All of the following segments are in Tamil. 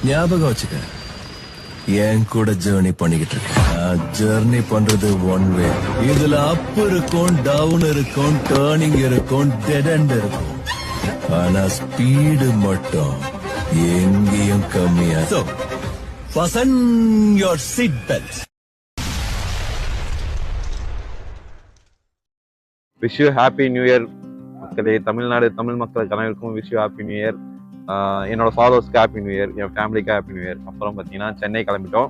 ஞாபகம் வச்சுக்க, என் கூட ஜேர்னி பண்ணிக்கிட்டு இருக்கேன். ஜேர்னி பண்றது ஒன் வே. இதுல அப் இருக்கும், டவுன் இருக்கும், டேர்னிங் இருக்கும், டெட் எண்ட் இருக்கும். ஆனா ஸ்பீடு மட்டும் எங்கேயும் கம்மியா. So, fasten your seat belts. Wish you happy new year மக்களே. தமிழ்நாடு தமிழ் மக்களுக்கு அனைவருக்கும் wish you happy new year. என்னோட ஃபாலோவர்ஸ்க்கு ஹாப்பி நியூ இயர், என் ஃபேமிலிக்கு ஹாப்பி நியூ இயர். அப்புறம் பார்த்தீங்கன்னா சென்னை கிளம்பிட்டோம்.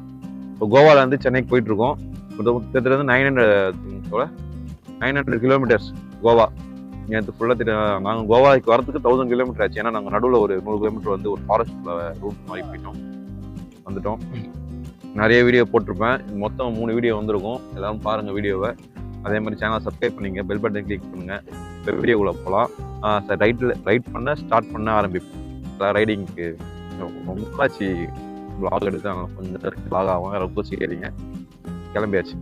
இப்போ கோவாலேருந்து சென்னைக்கு போயிட்டு இருக்கோம். கிட்டத்தட்ட 900 கிலோமீட்டர்ஸ் கோவா. நேற்று ஃபுல்லாக நாங்கள் கோவாவுக்கு வரதுக்கு 1000 கிலோமீட்டர் ஆச்சு. ஏன்னா நாங்கள் நடுவில் ஒரு 100 கிலோமீட்டர் வந்து ஒரு ஃபாரஸ்ட்டில் ரூட் மாதிரி வந்துட்டோம். நிறைய வீடியோ போட்டிருப்பேன். மொத்தம் 3 வீடியோ வந்திருக்கும். எல்லாரும் பாருங்கள் வீடியோவை. அதே மாதிரி சேனலை சப்ஸ்கிரைப் பண்ணிங்க, பெல் பட்டன் கிளிக் பண்ணுங்கள். இப்போ வீடியோக்குள்ளே போகலாம். சார் ரைட் ஸ்டார்ட் பண்ண ஆரம்பிப்போம். ரைடிங்க்கு ரொம்ப ஆச்சு வ்ளாக் எடுத்து கொஞ்சம் வ்ளாக் ஆகும், ரொம்ப சீக்கிரங்க கிளம்பியாச்சு.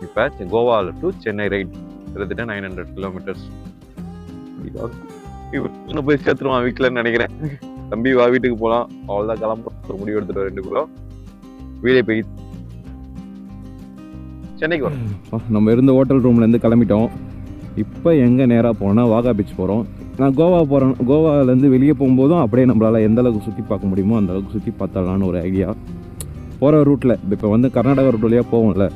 இப்போ கோவாவில் டு சென்னை ரைட் கிட்டத்தட்ட 900 கிலோமீட்டர்ஸ். இன்னும் போய் சேர்த்துருவான் வீட்டில்னு நினைக்கிறேன். தம்பி வா வீட்டுக்கு போகலாம், அவ்வளோதான் கிளம்ப முடிவு எடுத்துட்டு 2 கிலோ வீடியோ போய் சென்னைக்கு வரோம். நம்ம இருந்த ஹோட்டல் ரூம்லேருந்து கிளம்பிட்டோம். இப்போ எங்கே நேராக போனால் வாகா பீச் போகிறோம். நான் கோவாலேருந்து வெளியே போகும்போதும் அப்படியே நம்மளால் எந்த அளவுக்கு சுற்றி பார்க்க முடியுமோ அந்த அளவுக்கு சுற்றி பார்த்தலான்னு ஒரு ஐடியா. போகிற ரூட்டில் இப்போ வந்து கர்நாடகா ரூட் வழியாக போவோம்ல,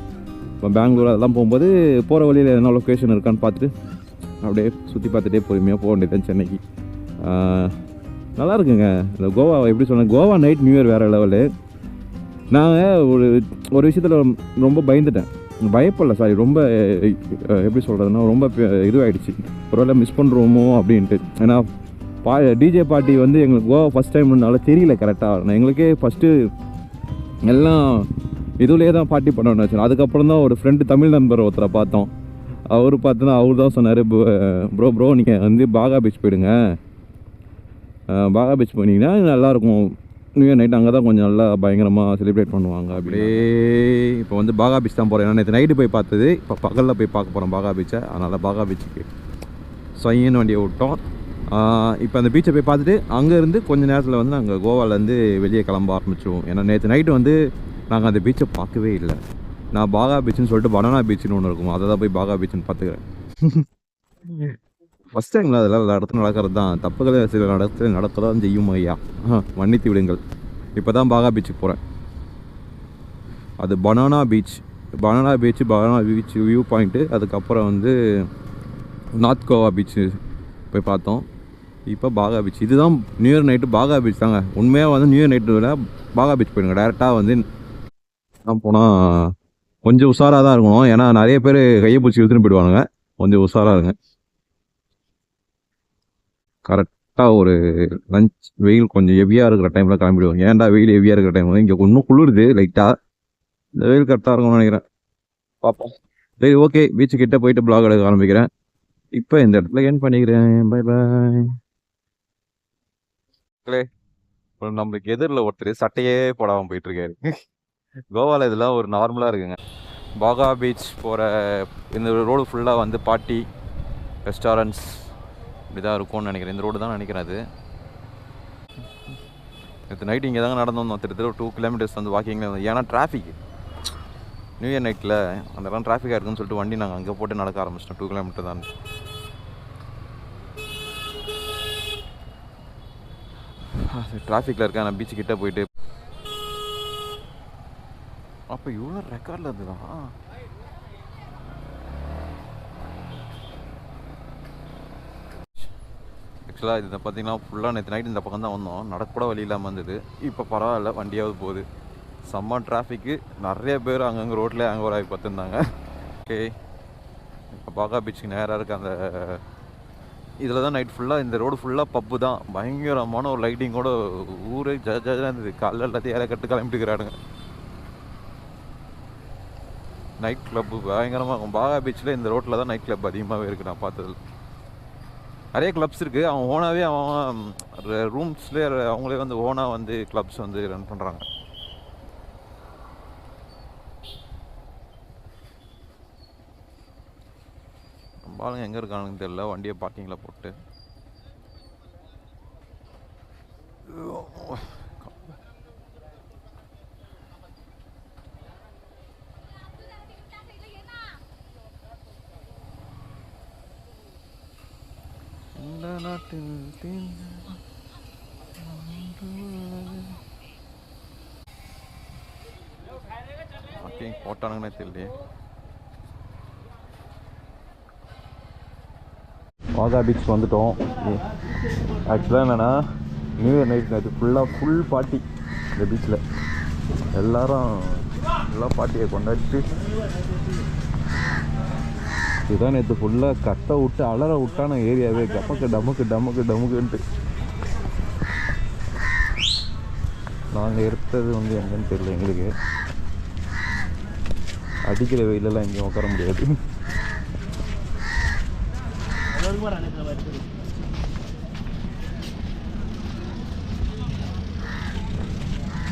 இப்போ பெங்களூர் அதெல்லாம் போகும்போது போகிற வழியில் என்ன லொக்கேஷன் இருக்கான்னு பார்த்துட்டு அப்படியே சுற்றி பார்த்துட்டே பொறுமையாக போக வேண்டியது சென்னைக்கு. நல்லா இருக்குங்க இந்த கோவா. எப்படி சொன்னேன், கோவா நைட் நியூ இயர் வேறு லெவலு. நாங்கள் ஒரு விஷயத்தில் ரொம்ப பயந்துட்டேன். பயப்படல, சாரி, ரொம்ப எப்படி சொல்கிறதுனா ரொம்ப இதுவாகிடுச்சு. ஒருவேளை மிஸ் பண்ணுறோமோ அப்படின்ட்டு. ஏன்னா டிஜே பார்ட்டி வந்து எங்களுக்கு கோவா ஃபஸ்ட் டைம்னால தெரியல கரெக்டாக. எங்களுக்கே ஃபஸ்ட்டு எல்லாம் இதுலேயே தான் பார்ட்டி பண்ணணும்னு வச்சோம். அதுக்கப்புறம் தான் ஒரு ஃப்ரெண்டு தமிழ் நண்பர் ஒருத்தரை பார்த்தோம். அவர் பார்த்தோன்னா அவர் தான் சொன்னார், ப்ரோ நீங்கள் வந்து பாகா பீச் போயிடுங்க, பாகா பீச் போனீங்கன்னா நல்லாயிருக்கும், நியூ இயர் நைட் அங்கே தான் கொஞ்சம் நல்லா பயங்கரமாக செலிப்ரேட் பண்ணுவாங்க. அப்படியே இப்போ வந்து பாகா பீச் தான் போகிறேன். நேற்று நைட்டு போய் பார்த்தது, இப்போ பகலில் போய் பார்க்க போகிறோம் பாகா பீச்சை. அதனால் பாகா பீச்சுக்கு சொயின்னு வண்டியை விட்டோம். இப்போ அந்த பீச்சை போய் பார்த்துட்டு அங்கேருந்து கொஞ்சம் நேரத்தில் வந்து நாங்கள் கோவாலேருந்து வெளியே கிளம்ப ஆரம்பிச்சிடுவோம். ஏன்னா நேற்று நைட்டு வந்து நாங்கள் அந்த பீச்சை பார்க்கவே இல்லை. நான் பாகா பீச்சுன்னு சொல்லிட்டு பனானா பீச்சுன்னு ஒன்று இருக்கும், அதை தான் போய் பாகா பீச்சுன்னு பார்த்துக்கிறேன். ஃபஸ்ட் டைமில் அதெல்லாம் எல்லா இடத்துல நடக்கிறது தான். தப்புகளை சில இடத்துல நடக்க தான் செய்யும் ஐயா, மன்னித்து விடுங்கள். இப்போ தான் பாகா பீச்சுக்கு போகிறேன். அது பனானா பீச் வியூ பாயிண்ட்டு. அதுக்கப்புறம் வந்து நார்த் கோவா பீச்சு போய் பார்த்தோம். இப்போ பாகா பீச். இதுதான் நியூ இயர் நைட்டு பாகா பீச் தாங்க. உண்மையாக வந்து நியூ இயர் நைட்டு பாகா பீச் போயிடுங்க. டேரெக்டாக வந்து போனால் கொஞ்சம் உஷாராக தான் இருக்கணும். ஏன்னா நிறைய பேர் கையை பிடிச்சி இழுத்துன்னு போயிடுவானுங்க. கொஞ்சம் உஷாராக இருங்க. கரெக்டாக ஒரு லஞ்ச் வெயில் கொஞ்சம் ஹெவியாக இருக்கிற டைமில் கிளம்பிடுவோம். ஏன்டா வெயில் ஹெவியாக இருக்கிற டைம் வந்து இங்கே இன்னும் குளிருது லைட்டாக. இந்த வெயில் கரெக்டாக இருக்கும்னு நினைக்கிறேன். பார்ப்போம். சரி, ஓகே, பீச்சு கிட்டே போயிட்டு பிளாக் எடுக்க ஆரம்பிக்கிறேன். இப்போ இந்த இடத்துல ஏன் பண்ணிக்கிறேன். Bye bye. இப்போ நம்மளுக்கு எதிரில் ஒருத்தர் சட்டையே போடாமல் போயிட்டுருக்காரு. கோவாவில் இதெல்லாம் ஒரு நார்மலாக இருக்குங்க. பாகா பீச் போகிற இந்த ரோடு ஃபுல்லாக வந்து பார்ட்டி ரெஸ்டாரண்ட்ஸ் இப்படி தான் இருக்கும்னு நினைக்கிறேன். இந்த ரோடு தான் நினைக்கிறேன். அது நேற்று நைட்டு இங்கே தாங்க நடந்து வந்தோம். திருத்த ஒரு 2 கிலோமீட்டர்ஸ் வந்து வாக்கிங்கில் வந்து. ஏன்னா டிராஃபிக் நியூ இயர் நைட்டில் அதெல்லாம் டிராஃபிக்காக இருக்குன்னு சொல்லிட்டு வண்டி நாங்கள் அங்கே போட்டு நடக்க ஆரம்பிச்சிட்டோம். 2 கிலோமீட்டர் தான். டிராஃபிக்கில் இருக்கேன். நான் பீச்சு கிட்டே போயிட்டு அப்போ இவ்வளோ ரெக்கார்டில் இருந்துதான். ஆக்சுவலாக இது பார்த்தீங்கன்னா ஃபுல்லாக நேற்று நைட் இந்த பக்கம் தான் வந்தோம். நடக்கூட வழி இல்லாமல் இருந்தது. இப்போ பரவாயில்ல, வண்டியாவது போகுது. செம்ம டிராஃபிக்கு. நிறைய பேர் அங்கங்கே ரோட்லேயே அங்கே ஒரு பார்த்துருந்தாங்க. ஓகே, இப்போ பாகா பீச்சுக்கு நேராக இருக்குது. அந்த இதில் தான் நைட் ஃபுல்லாக இந்த ரோடு ஃபுல்லாக பப்பு தான். பயங்கரமான ஒரு லைட்டிங்கோட ஊரே ஜாஜாக இருந்தது. காலைல எல்லாத்தையும் ஏற கட்டு கிளம்பிட்டுக்கிறானுங்க. நைட் கிளப்பு பயங்கரமாக இருக்கும். பாகா பீச்சில் இந்த ரோட்டில் தான் நைட் கிளப் அதிகமாகவே இருக்குது நான் பார்த்ததில். நிறைய கிளப்ஸ் இருக்குது. அவன் ஓனாகவே அவன் ரூம்ஸ்லேயே அவங்களே வந்து ஓனாக வந்து கிளப்ஸ் வந்து ரன் பண்ணுறாங்க. நம்ம ஆளுங்க எங்கே இருக்கானுன்னு தெரியல. வண்டியை பார்க்கிங்கில் போட்டு போட்டானுங்கன்னே தெரியல. வாகா பீச் வந்துட்டோம். ஆக்சுவலாக என்னென்னா நியூ இயர் நைட் நேற்று ஃபுல் பார்ட்டி இந்த பீச்சில். எல்லாரும் பார்ட்டியை கொண்டாடிட்டு இதுதான் நேற்று ஃபுல்லாக கத்த விட்டு அலற விட்டான ஏரியாவே டமுக்குன்ட்டு. நாங்கள் எடுத்தது வந்து எங்கன்னு தெரியல எங்களுக்கு. அடிக்கிற வெயிலெல்லாம் எங்கேயும் உட்கார முடியாது.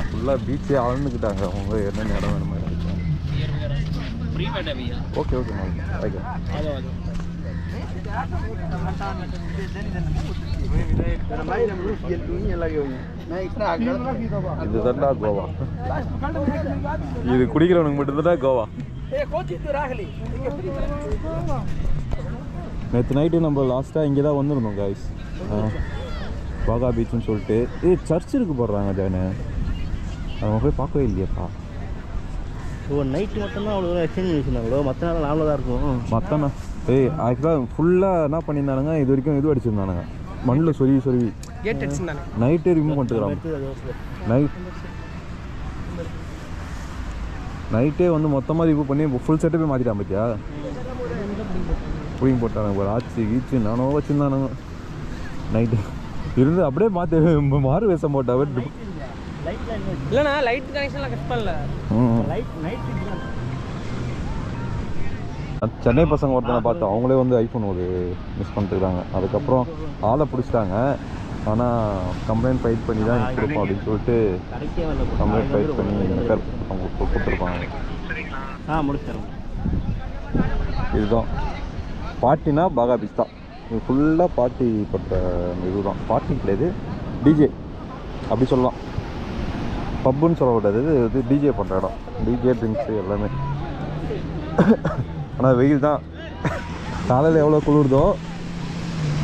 ஃபுல்லாக பீச்சே அளந்துக்கிட்டாங்க அவங்க என்னென்ன இடம் வேணுமா நினைச்சாங்க. ஓகே மேம் இதுதான் கோவா. இது குடிக்கிறவனுக்கு மட்டும்தான் கோவா. நேற்று நைட்டு நம்ம லாஸ்ட்டாக இங்கே தான் வந்திருந்தோம் காய்ஸ், வாகா பீச்சுன்னு சொல்லிட்டு. சர்ச் இருக்கு போடுறாங்க ஜானு, நம்ம போய் பார்க்கவே இல்லையாப்பா. நைட்டு மட்டும்தான் அவ்வளோ எக்ஸ்சேஞ்ச் வச்சுருந்தாங்களோ, மற்ற நாள் நார்மலாக தான் இருக்கும். மற்றண்ணா ஆக்சுவலாக ஃபுல்லாக என்ன பண்ணியிருந்தானுங்க, இது வரைக்கும் இது அடிச்சிருந்தானுங்க மண்ணில் சொருவி நைட்டே ரிமூவ் பண்ணிட்டுருக்காங்க. நைட்டே வந்து மொத்தமாக ரிமூவ் பண்ணி ஃபுல் செட்டப்பே மாற்றிட்டான் பார்த்தியா. புடிங்க போட்டானுங்க ஒரு ஆச்சு கீச்சு நானோ வச்சுருந்தானுங்க. நைட்டு இருந்து அப்படியே மாறு வேஷம் போட்டாவே. இல்லைண்ணா லைட் கனெக்ஷன்லாம் கட் பண்ணல. சென்னை பசங்க ஒருத்தனை பார்த்தோம், அவங்களே வந்து ஐஃபோன் ஒரு மிஸ் பண்ணிட்டுருக்காங்க. அதுக்கப்புறம் ஆளை பிடிச்சிட்டாங்க. ஆனால் கம்ப்ளைண்ட் ஃபைட் பண்ணி தான் கொடுப்போம் அப்படின்னு சொல்லிட்டு கம்ப்ளைண்ட் ஃபைட் பண்ணி ரிப்பேர் அவங்க கொடுத்துருப்பாங்க. முடிச்சிடறோம். இதுதான் பார்ட்டினா பாகா பீச் தான். இது ஃபுல்லாக பார்ட்டி பட்ட இதுதான். பார்ட்டி கிடையாது, டிஜே அப்படி சொல்லலாம். பப்புன்னு சொல்லக்கூடாது, இது டிஜே பண்ணுற இடம். டிஜே ட்ரிங்க்ஸு எல்லாமே. ஆனால் வெயில் தான். காலையில் எவ்வளோ குளிர்தோ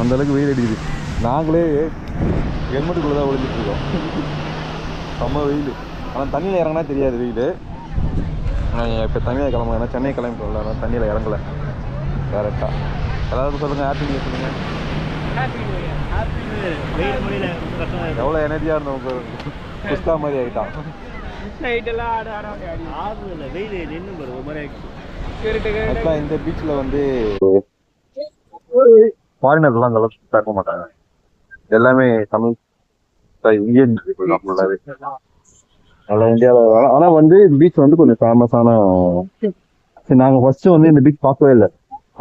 அந்தளவுக்கு வெயில் அடிக்குது. நாங்களே ஹெல்மெட்டுக்குள்ளே தான் ஒழிஞ்சிட்ருக்கோம். செம்ம வெயில். ஆனால் தண்ணியில் இறங்கினா தெரியாது வெயில். இப்போ தண்ணியில் கிளம்புங்க, ஏன்னா சென்னை கிளம்பிட்டோம்ல, ஆனால் தண்ணியில் இறங்கலை டேரெக்டாக. எல்லாருக்கும் சொல்லுங்கள், ஹாப்பி நியூ இயர் சொல்லுங்கள். எவ்வளோ எனர்ஜியாக இருந்தவங்க புஸ்தா மாதிரி ஆகிட்டான். இந்த பீச்சில் வந்து ஃபாரினர்லாம் அந்த அளவுக்கு பார்க்க மாட்டாங்க. எல்லாமே தமிழ் இந்தியன் ஃபுல்லாகவே நல்லா இந்தியாவில். ஆனால் வந்து பீச் வந்து கொஞ்சம் ஃபேமஸான. சரி, நாங்கள் ஃபர்ஸ்ட்டு வந்து இந்த பீச் பார்க்கவே இல்லை.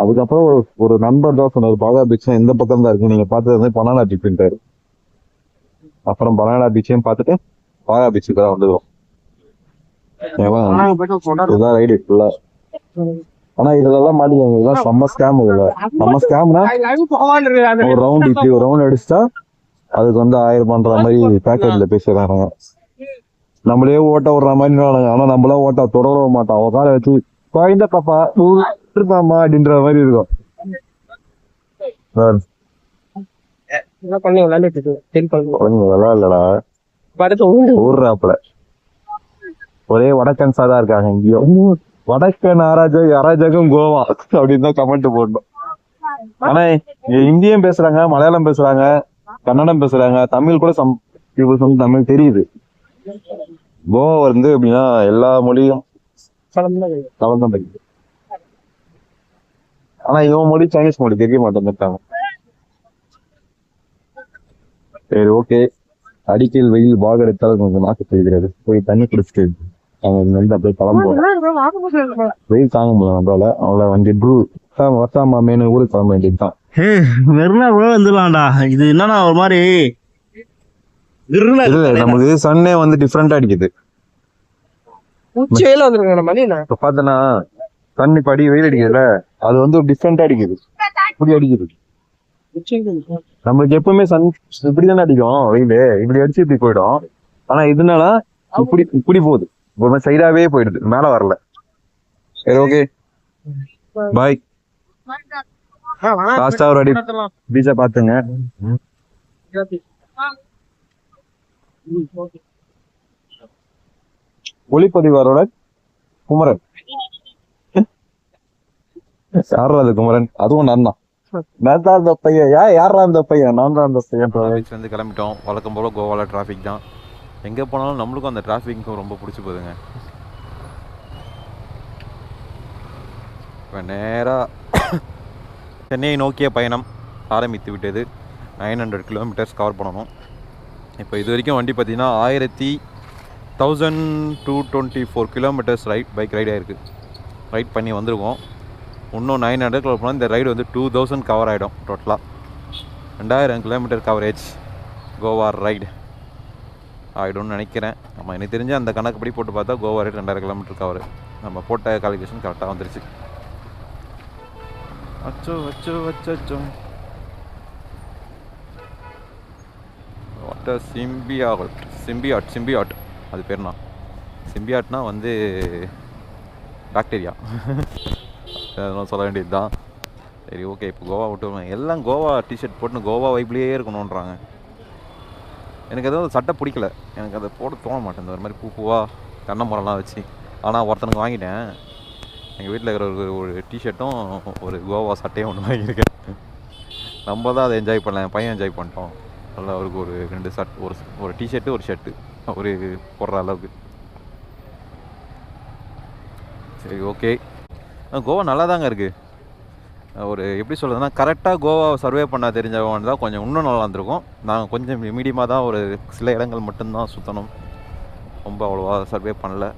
அதுக்கப்புறம் ஒரு நண்பர் தான் சொன்னார், பாகா பீச் இந்த பக்கம் தான் இருக்கு, நீங்கள் பார்த்தது வந்து பனானா பீச்சுன்ட்டாரு. அப்புறம் பனானா பீச்சையும் பார்த்துட்டு பாகா பீச்சுக்கு தான் வந்துடுவோம். இதுதான் ரைடு ஃபுல்லா. ஆனா இதெல்லாம் மாட்டிக்காங்க, இதுதான் செம்ம ஸ்கேம். இதுல செம்ம ஸ்கேம்னா ஒரு ரவுண்ட் இப்படி ஒரு ரவுண்ட் அடிச்சுட்டா அதுக்கு வந்து 1000 பண்ற மாதிரி பேக்கேஜ்ல பேசுறாங்க. நம்மளே ஓட்ட விடுற மாதிரி. ஆனா நம்மளாம் ஓட்ட தொடர மாட்டோம். அவன் காலை வச்சு குழந்த பாப்பா இருப்பாமா அப்படின்ற மாதிரி இருக்கும். விளையாடலடா ஊர்றாப்புல ஒரே வடக்கன்ஸா தான் இருக்காங்க. இங்கேயும் வடக்கன் அராஜகம் கோவா அப்படின்னு தான் கமெண்ட் போடணும். ஆனா இந்தியும் பேசுறாங்க, மலையாளம் பேசுறாங்க, கன்னடம் பேசுறாங்க, தமிழ் கூட தமிழ் தெரியுது. கோவா வந்து அப்படின்னா எல்லா மொழியும் கலந்தான் படிக்குது. ஆனா இவன் மொழி சைனீஸ் மொழி தெரிய மாட்டேன். சரி, ஓகே. அடிக்கல் வெயில் பாக எடுத்தாலும் கொஞ்சம் நாக்கு செய்கிறது. போய் தண்ணி குடிச்சிட்டு அவங்க அப்படியே கிளம்புவோம். வெயில் தாங்க முடியல நம்மளால. அவங்கள வந்து வசாமா மேனு ஊருக்கு கிளம்ப வேண்டியதுதான். வெறுனா கூட வந்துடலாம்டா. இது என்னன்னா ஒரு மாதிரி நமக்கு சன்னே வந்து டிஃப்ரெண்டா அடிக்குது. இப்ப பாத்தனா தண்ணி படி வெயில் அடிக்குதுல, அது வந்து ஒரு டிஃப்ரெண்டா அடிக்குது. இப்படி அடிக்குது. நம்மளுக்கு எப்பவுமே சன் இப்படிதானே அடிக்கும் வெயில். இப்படி அடிச்சு இப்படி போயிடும். ஆனா இதனால இப்படி போகுது, ஒரு மாதிரி சைடாவே போயிடுது, மேல வரல. சரி, ஓகே, பாய். லாஸ்டா ஒரு அடி பீச்சை பாத்துங்க. ஒளிப்பதிவாரோட குமரன். யாரா அது குமரன்? அதுவும் நான் தான். நான் தான் அந்த பையன். யாரா அந்த பையன்? நான் தான் அந்த பையன். பீச்லேருந்து கிளம்பிட்டோம். வழக்கம் போல் கோவாவில் டிராஃபிக் தான். எங்கே போனாலும் நம்மளுக்கும் அந்த டிராஃபிக்கும் ரொம்ப பிடிச்சி போகுதுங்க. இப்போ நேராக சென்னையை நோக்கிய பயணம் ஆரம்பித்து விட்டது. 900 கிலோமீட்டர்ஸ் கவர் பண்ணணும். இப்போ இது வரைக்கும் வண்டி பார்த்தீங்கன்னா 1224 கிலோமீட்டர்ஸ் பைக் ரைட் ஆகிருக்கு. ரைட் பண்ணி வந்திருக்கோம். இன்னும் 900 கவர் பண்ணால் இந்த ரைடு வந்து 2000 கவர் ஆகிடும். டோட்டலாக 2000 கிலோமீட்டர் கவரேஜ் கோவா ரைடு ஆகிடும்னு நினைக்கிறேன். நம்ம எனக்கு தெரிஞ்சு அந்த கணக்குப்படி போட்டு பார்த்தா கோவா ரைடு 2000 கிலோமீட்டர் கவர். நம்ம போட்ட கால்குலேஷன் கரெக்டாக வந்துருச்சு. அச்சோ அச்சோ அச்சோ வாட் சிம்பியாட் அது பேர்னா சிம்பியாட்னா வந்து பாக்டீரியா. அதெல்லாம் சொல்ல வேண்டியது தான். சரி ஓகே, இப்போ கோவா விட்டு எல்லாம் கோவா டிஷர்ட் போட்டுன்னு கோவா வைப்லேயே இருக்கணுன்றாங்க. எனக்கு எதுவும் சட்டை பிடிக்கல. எனக்கு அதை போட தோண மாட்டேன். ஒரு மாதிரி பூவாக கண்ணை மரம்லாம் வச்சு. ஆனால் ஒருத்தனுக்கு வாங்கிட்டேன். எங்கள் வீட்டில் இருக்கிற ஒரு டிஷர்ட்டும் ஒரு கோவா சட்டையும் ஒன்று வாங்கியிருக்கேன். நம்ம தான் அதை என்ஜாய் பண்ணலாம். என் பையன் என்ஜாய் பண்ணிட்டோம். நல்லா அவருக்கு ஒரு 2 ஷர்ட், ஒரு டிஷர்ட்டு ஒரு ஷர்ட்டு ஒரு போடுற அளவுக்கு. சரி ஓகே, கோவா நல்லா தாங்க இருக்குது. ஒரு எப்படி சொல்கிறதுனா கரெக்டாக கோவாவை சர்வே பண்ண தெரிஞ்சவன் தான் கொஞ்சம் இன்னும் நல்லா இருந்திருக்கும். நாங்கள் கொஞ்சம் மீடியமாக தான் ஒரு சில இடங்கள் மட்டும்தான் சுற்றணும். ரொம்ப அவ்வளோவா சர்வே பண்ணல.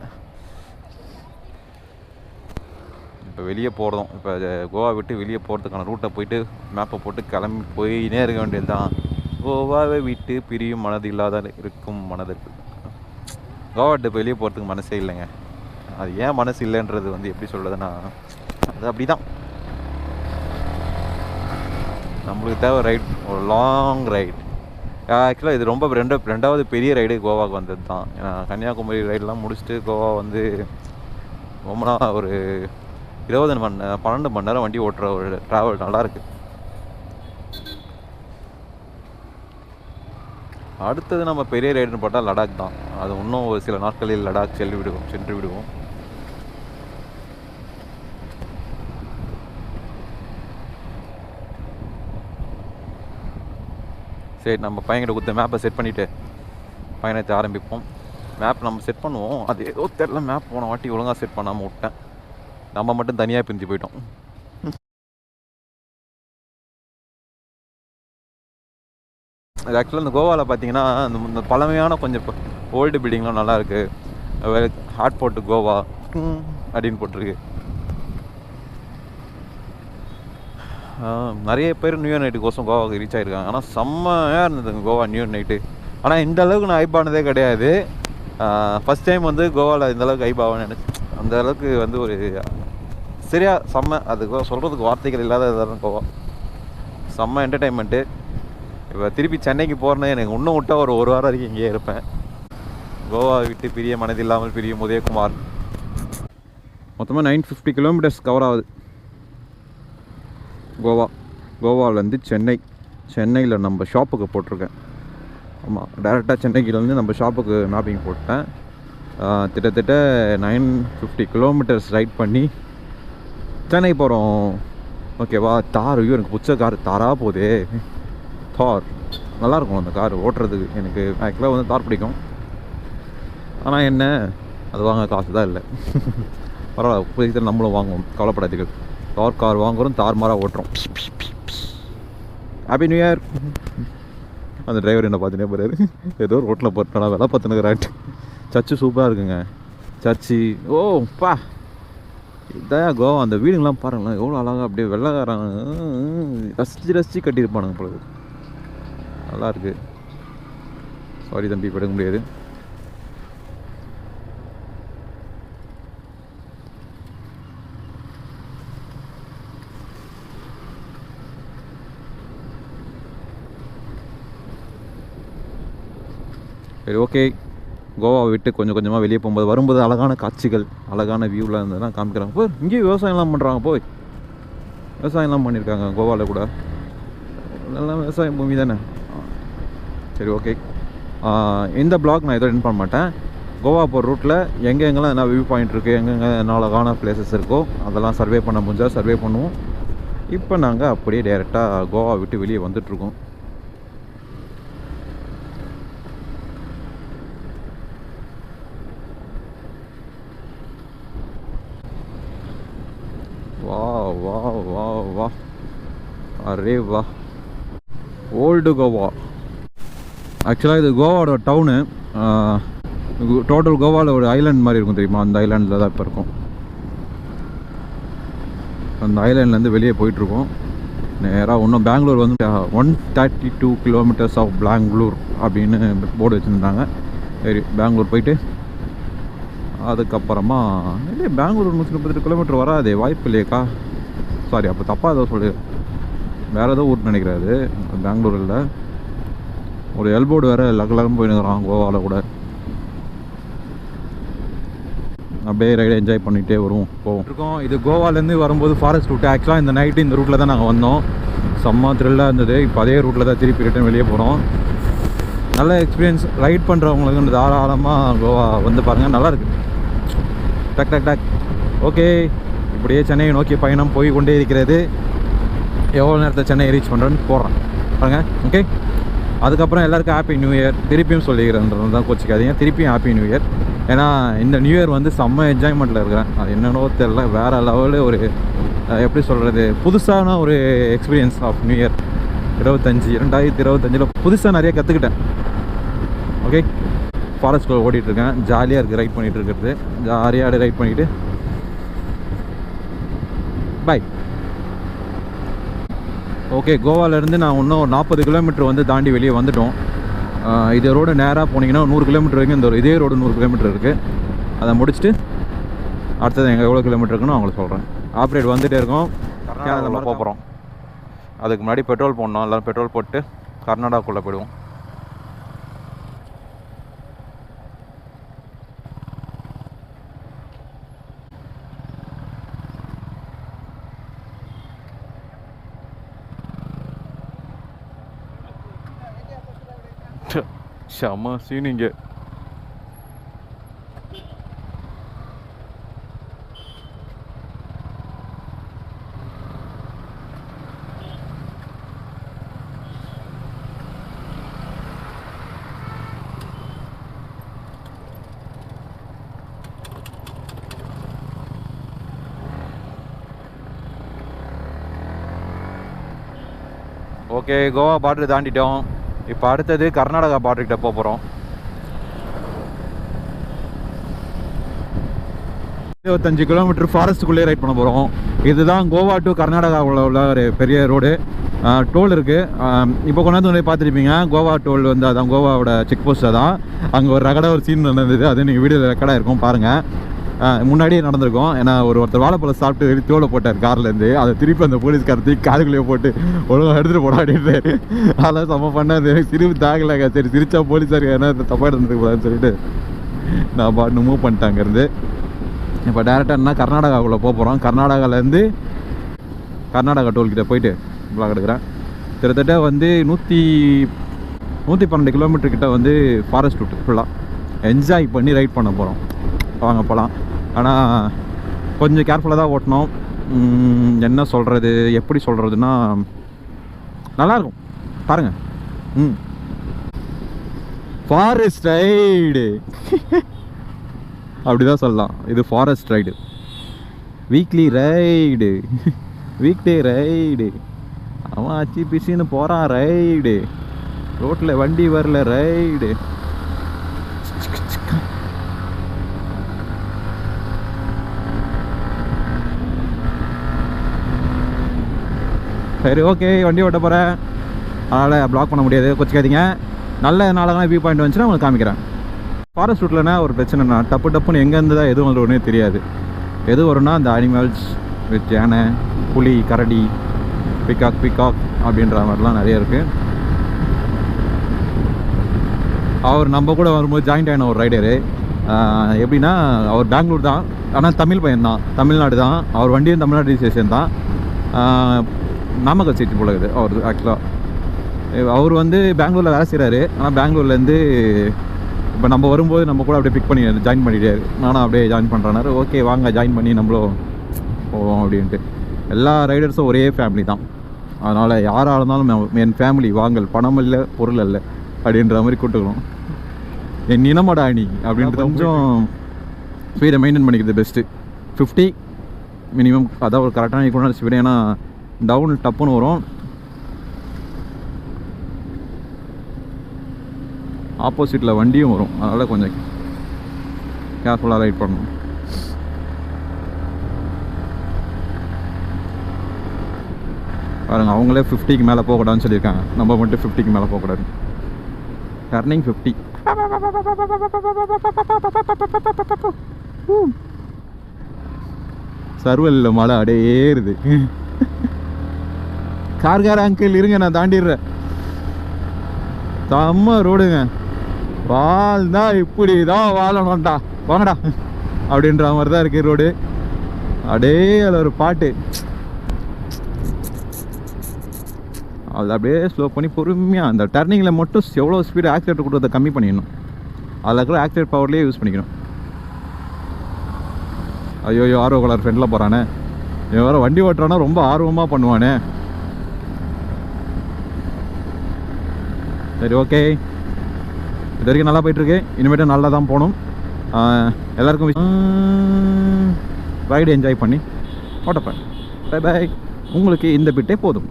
இப்போ வெளியே போகிறோம். இப்போ கோவா விட்டு வெளியே போகிறதுக்கான ரூட்டை போயிட்டு மேப்பை போட்டு கிளம்பி போயினே இருக்க வேண்டியது தான். கோவாவை விட்டு பிரியும் மனது இல்லாத இருக்கும் மனதிற்கு. கோவா விட்டு வெளியே போகிறதுக்கு மனசே இல்லைங்க. அது ஏன் மனசு இல்லைன்றது வந்து எப்படி சொல்கிறதுனா அது அப்படி தான். நம்மளுக்கு தேவை ரைட், ஒரு லாங் ரைட். ஆக்சுவலாக இது ரொம்ப ரெண்டாவது பெரிய ரைடு கோவாவுக்கு வந்தது தான். ஏன்னா கன்னியாகுமரி ரைடெலாம் முடிச்சுட்டு கோவா வந்து ரொம்ப நாள் ஒரு 12 மணி நேரம் வண்டி ஓட்டுற ஒரு ட்ராவல் நல்லாயிருக்கு. அடுத்தது நம்ம பெரிய ரைடுன்னு பார்த்தா லடாக் தான். அது இன்னும் ஒரு சில நாட்களில் லடாக் சென்று விடுவோம். சரி, நம்ம பையன்கிட்ட கொடுத்த மேப்பை செட் பண்ணிவிட்டு பயணத்தை ஆரம்பிப்போம். மேப் நம்ம செட் பண்ணுவோம். அது ஏதோ தெரில, மேப் போன வாட்டி ஒழுங்காக செட் பண்ணாமல் விட்டேன். நம்ம மட்டும் தனியாக பிரிஞ்சு போயிட்டோம். அது ஆக்சுவலாக இந்த கோவாவில் பார்த்தீங்கன்னா இந்த பழமையான கொஞ்சம் ஓல்டு பில்டிங்லாம் நல்லாயிருக்கு. ஹாட் போர்ட்டு கோவா அப்படின்னு போட்டிருக்கு. நிறைய பேர் நியூ இயர் நைட்டுக்கோசம் கோவாவுக்கு ரீச் ஆகிருக்காங்க. ஆனால் செம்மையாக இருந்ததுங்க கோவா நியூ இயர் நைட்டு. ஆனால் இந்த அளவுக்கு நான் ஹைப்பானதே கிடையாது. ஃபஸ்ட் டைம் வந்து கோவாவில் இந்தளவுக்கு ஹைப்பாகனு நினச்சேன். அந்த அளவுக்கு வந்து ஒரு சரியா செம்ம, அதுக்கு சொல்கிறதுக்கு வார்த்தைகள் இல்லாத இதான் கோவா. செம்ம என்டர்டைன்மெண்ட்டு. இப்போ திருப்பி சென்னைக்கு போகிறேன்னு எனக்கு இன்னும் விட்டால் ஒரு வாரம் வரைக்கும் இங்கேயே இருப்பேன். கோவா விட்டு பிரிய மனதில்லாமல் பிரியும் உதயகுமார். மொத்தமாக 950 கிலோமீட்டர்ஸ் கவர் ஆகுது கோவாவிலேருந்து சென்னையில் நம்ம ஷாப்புக்கு போட்டிருக்கேன். ஆமாம், டேரெக்டாக சென்னைக்கிலேருந்து நம்ம ஷாப்புக்கு மேப்பிங் போட்டேன். கிட்டத்தட்ட 950 கிலோமீட்டர்ஸ் ரைட் பண்ணி சென்னை போகிறோம். ஓகேவா? தார், ஐயோ எனக்கு பிடிச்ச கார் தாராக போகுதே. தார் நல்லாயிருக்கும் அந்த கார் ஓட்டுறதுக்கு. எனக்கு ஆக்சுவலாக வந்து தார் பிடிக்கும். ஆனால் என்ன, அது வாங்க காசு தான் இல்லை. பரவாயில்ல, புதுசில் நம்மளும் வாங்குவோம், கவலைப்படாதீர்கள். கார் வாங்குறோம், தார்மாராக ஓட்டுறோம். Happy new year. அந்த டிரைவர் என்ன பார்த்துனே போகிறாரு. ஏதோ ரோட்டில் போட்டுனா வேலை பார்த்துனுக்குறாட்டு. சர்ச்சு சூப்பராக இருக்குங்க. சர்ச்சு பா இதான் கோவா. அந்த வீடுங்களாம் பாருங்களேன், எவ்வளோ அழகாக அப்படியே வெள்ளைக்காரன் ரசித்து கட்டியிருப்பானுங்க பொழுது. நல்லாயிருக்கு. சாரி தம்பி, படுக்க முடியாது. சரி ஓகே, கோவாவை விட்டு கொஞ்சம் கொஞ்சமாக வெளியே வரும்போது அழகான காட்சிகள், அழகான வியூவில் இருந்ததுலாம் காமிக்கிறாங்க. போய் இங்கேயும் விவசாயம்லாம் பண்ணுறாங்க. போய் விவசாயம்லாம் பண்ணியிருக்காங்க கோவாவில் கூட. எல்லாம் விவசாய பூமி தானே. சரி, ஓகே. இந்த பிளாக் நான் எதுவும் பண்ண மாட்டேன். கோவா போகிற ரூட்டில் எங்கெங்கெல்லாம் என்ன வியூ பாயிண்ட் இருக்குது, எங்கெங்கே என்ன அழகான பிளேசஸ் இருக்கோ அதெல்லாம் சர்வே பண்ண முடிஞ்சால் சர்வே பண்ணுவோம். இப்போ நாங்கள் அப்படியே டேரெக்டாக கோவா விட்டு வெளியே வந்துட்டுருக்கோம். வா வா வா வா அரே வா, ஓல்டு கோவா. ஆக்சுவலாக இது கோவாவோட டவுனு. டோட்டல் கோவாவில் ஒரு ஐலாண்ட் மாதிரி இருக்கும் தெரியுமா, அந்த ஐலாண்டில் தான் இப்போ இருக்கும். அந்த ஐலாண்ட்லேருந்து வெளியே போயிட்டுருக்கோம் நேராக. இன்னும் பெங்களூர் வந்து 132 கிலோமீட்டர்ஸ் ஆஃப் பெங்களூர் அப்படின்னு போர்டு வச்சுருந்தாங்க. சரி, பெங்களூர் போயிட்டு அதுக்கப்புறமா இல்லையே பெங்களூர் 132 கிலோமீட்டர் வராதே, வாய்ப்பு இல்லையேக்கா. சாரி, அப்போ தப்பாக ஏதோ சொல்லு, வேறு ஏதோ ஊர் நினைக்கிறாரு. பெங்களூரில் ஒரு எல்போர்டு வேறு லகலகம் போயினுக்கிறான் கோவாவில் கூட. அப்படியே ரைடை என்ஜாய் பண்ணிகிட்டே போவோம் இருக்கோம். இது கோவாலேருந்து வரும்போது ஃபாரஸ்ட் ரூட்டு. ஆக்சுவலாக இந்த நைட்டு இந்த ரூட்டில் தான் நாங்கள் வந்தோம். செம்ம த்ரில்லாக இருந்தது. இப்போ அதே ரூட்டில் தான் திருப்பி ரிட்டன் வெளியே போகிறோம். நல்ல எக்ஸ்பீரியன்ஸ். ரைட் பண்ணுறவங்களுக்கு தாராளமாக கோவா வந்து பாருங்கள், நல்லாயிருக்கு. டக் டக் டக். ஓகே, இப்படியே சென்னையை நோக்கி பயணம் போய் கொண்டே இருக்கிறது. எவ்வளோ நேரத்தை சென்னை ரீச் பண்ணுறேன்னு போடுறேன் பாருங்க. ஓகே, அதுக்கப்புறம் எல்லாருக்கும் ஹாப்பி நியூ இயர் திருப்பியும் சொல்லிக்கிறேன்றது தான், கோச்சிக்காதீங்க. திருப்பியும் ஹாப்பி நியூ இயர். ஏன்னா இந்த நியூ இயர் வந்து செம்ம என்ஜாய்மெண்ட்டில் இருக்கிறேன். அது என்னென்னோ தெரியல, வேறு லெவலில் ஒரு எப்படி சொல்கிறது, புதுசான ஒரு எக்ஸ்பீரியன்ஸ் ஆஃப் நியூ இயர் 2025 புதுசாக நிறைய கற்றுக்கிட்டேன். ஓகே, ஃபாரஸ்ட்டில் ஓடிட்டுருக்கேன். ஜாலியாக இருக்குது ரைட் பண்ணிகிட்டு இருக்கிறது. ஜாலியாக ரைட் பண்ணிவிட்டு பாய். ஓகே, கோவாலேருந்து நான் இன்னும் ஒரு 40 கிலோமீட்டர் வந்து தாண்டி வெளியே வந்துட்டோம். இதே ரோடு நேராக போனீங்கன்னா 100 கிலோமீட்டர் வரைக்கும் இந்த இதே ரோடு 100 கிலோமீட்டர் இருக்குது. அதை முடிச்சுட்டு அடுத்தது எங்கள் எவ்வளோ கிலோமீட்டர் இருக்குன்னு அவங்களுக்கு சொல்கிறேன். ஆப்ரேட் வந்துகிட்டே இருக்கோம். கர்நாடகாவில் போகிறோம். அதுக்கு முன்னாடி பெட்ரோல் போடணும். எல்லோரும் பெட்ரோல் போட்டு கர்நாடகாக்குள்ளே போயிடுவோம். செம்ம சீனிங்க. ஓகே, கோவா பார்டர் தாண்டிட்டோம். இப்போ அடுத்தது கர்நாடகா பார்டர்கிட்ட போகிறோம். 25 கிலோமீட்டர் ஃபாரஸ்ட்டுக்குள்ளே ரைட் பண்ண போகிறோம். இதுதான் கோவா டு கர்நாடகாவில் உள்ள ஒரு பெரிய ரோடு. டோல் இருக்குது. இப்போ கொண்டாந்து பார்த்துருப்பீங்க. கோவா டோல் வந்து அதான் கோவாவோட செக் போஸ்ட்டு தான். அங்கே ஒரு ரகடாக ஒரு சீன் நடந்தது. அது நீங்கள் வீடியோவில் ரெக்கார்டாக இருக்கும் பாருங்கள். முன்னாடியே நடந்திருக்கும். ஏன்னா ஒருத்தர் வாழைப்பழம் சாப்பிட்டு தோலை போட்டார் கார்லேருந்து. அதை திருப்பி அந்த போலீஸ்காரத்தை காதுக்குள்ளேயே போட்டு ஒழுங்காக எடுத்துகிட்டு போட அப்படின்ட்டு அதெல்லாம் செம்ம பண்ணாது. சிரிப்பு தாகலாங்க. சரி, சிரிச்சா போலீஸாருக்கு என்ன தப்பாக இருந்துருக்கூடாதுன்னு சொல்லிட்டு நான் பாட்டு மூவ் பண்ணிட்டாங்க இருந்து. இப்போ டேரெக்டாக கர்நாடகாவுக்குள்ளே போகிறோம். கர்நாடகாவிலேருந்து கர்நாடகா டோல்கிட்ட போயிட்டு பிளாக் எடுக்கிறேன். கிட்டத்தட்ட வந்து 112 கிலோமீட்டர் கிட்ட வந்து ஃபாரஸ்ட் ரூட்டு ஃபுல்லாக என்ஜாய் பண்ணி ரைட் பண்ண போகிறோம். வாங்க போகலாம். ஆனால் கொஞ்சம் கேர்ஃபுல்லாக தான் ஓட்டணும். என்ன சொல்கிறது, எப்படி சொல்கிறதுனா நல்லாயிருக்கும் பாருங்கள். ஃபாரஸ்ட் ரைடு அப்படி தான் சொல்லலாம். இது forest ride, weekly ride, weekday ride. அவன் அச்சு பிசின்னு போகிறான் ரைடு, ரோட்டில் வண்டி வரல ரைடு. சரி, ஓகே, வண்டி ஓட்ட போகிறேன். அதனால் பிளாக் பண்ண முடியாது, கொச்சிக்காதீங்க. நல்ல நாளாக வியூ பாயிண்ட் வந்துச்சுன்னா உங்களுக்கு காமிக்கிறேன். ஃபாரஸ்ட் ரூட்லனா ஒரு பிரச்சனைனா டப்புன்னு எங்கேருந்து தான் எதுவும் வரும்னே தெரியாது. எது வரும்னா அந்த அனிமல்ஸ் வித் யானை, புலி, கரடி, பிகாக் அப்படின்ற மாதிரிலாம் நிறைய இருக்குது. அவர் நம்ம கூட வரும்போது ஜாயிண்ட் ஆன ஒரு ரைடரு. எப்படின்னா அவர் பெங்களூர் தான், ஆனால் தமிழ் பையன் தான், தமிழ்நாடு தான். அவர் வண்டியும் தமிழ்நாடு ரிஜிஸ்ட்ரேஷன் தான். நாமக்கல் சைட்டு போல இருக்குது அவர் ஆக்சுவலாக. அவர் வந்து பெங்களூரில் வேலை செய்கிறாரு. ஆனால் பெங்களூர்லேருந்து இப்போ நம்ம வரும்போது நம்ம கூட அப்படியே பிக் பண்ணி ஜாயின் பண்ணிட்டாரு. நானும் அப்படியே ஜாயின் பண்ணுறேன்னாரு. ஓகே வாங்க ஜாயின் பண்ணி நம்மளும் போவோம் அப்படின்ட்டு. எல்லா ரைடர்ஸும் ஒரே ஃபேமிலி தான். அதனால் யாராக இருந்தாலும் என் ஃபேமிலி வாங்கல், பணம் இல்லை பொருள் இல்லை அப்படின்ற மாதிரி கூட்டுக்கணும். என் இனமடா நீ அப்படின்றது கொஞ்சம் ஸ்பீடை மெயின்டைன் பண்ணிக்கிறது பெஸ்ட்டு. 50 மினிமம், அதான் ஒரு கரெக்டான ஈக்குவலான ஸ்பீடு. ஏன்னா டவுன் டப்புன்னு வரும். ஆப்போசிட்டில் வண்டியும் வரும். அதனால் கொஞ்சம் கேர்ஃபுல்லாக ரைட் பண்ணணும். பாருங்கள், அவங்களே 50க்கு மேலே போகக்கூடாதுன்னு சொல்லியிருக்காங்க. நம்ம மட்டும் 50க்கு மேலே போகக்கூடாது. டர்னிங் 50. சர்வலில் மழை அடையே ஏறுது. கார்கார அங்கிள் இருங்க, நான் தாண்டிடுறேன். செம்ம ரோடுங்க. வாழ்ந்தா இப்படி தான் வாழணும்டா, வாங்கடா அப்படின்ற மாதிரி தான் இருக்குது ரோடு. அப்படியே அதில் ஒரு பாட்டு, அதில் அப்படியே ஸ்லோ பண்ணி பொறுமையாக அந்த டர்னிங்கில் மட்டும் எவ்வளோ ஸ்பீடு ஆக்சிலேட்டர் கொடுத்ததை கம்மி பண்ணிடணும். அதில் கூட ஆக்சிலேட்டர் பவர்லேயே யூஸ் பண்ணிக்கணும். ஐயோ ஆர்வ கலர் ஃப்ரெண்டில் போகிறானே, இவன் வேறு வண்டி ஓட்டுறானா ரொம்ப ஆர்வமாக பண்ணுவானே. சரி ஓகே, இது வரைக்கும் நல்லா போயிட்டுருக்கு. இனிமேட்டு நல்லா தான் போகணும். எல்லாருக்கும் ரைடு என்ஜாய் பண்ணி ஓட்டப்பேன். By by. உங்களுக்கு இந்த பிட்டே போதும்.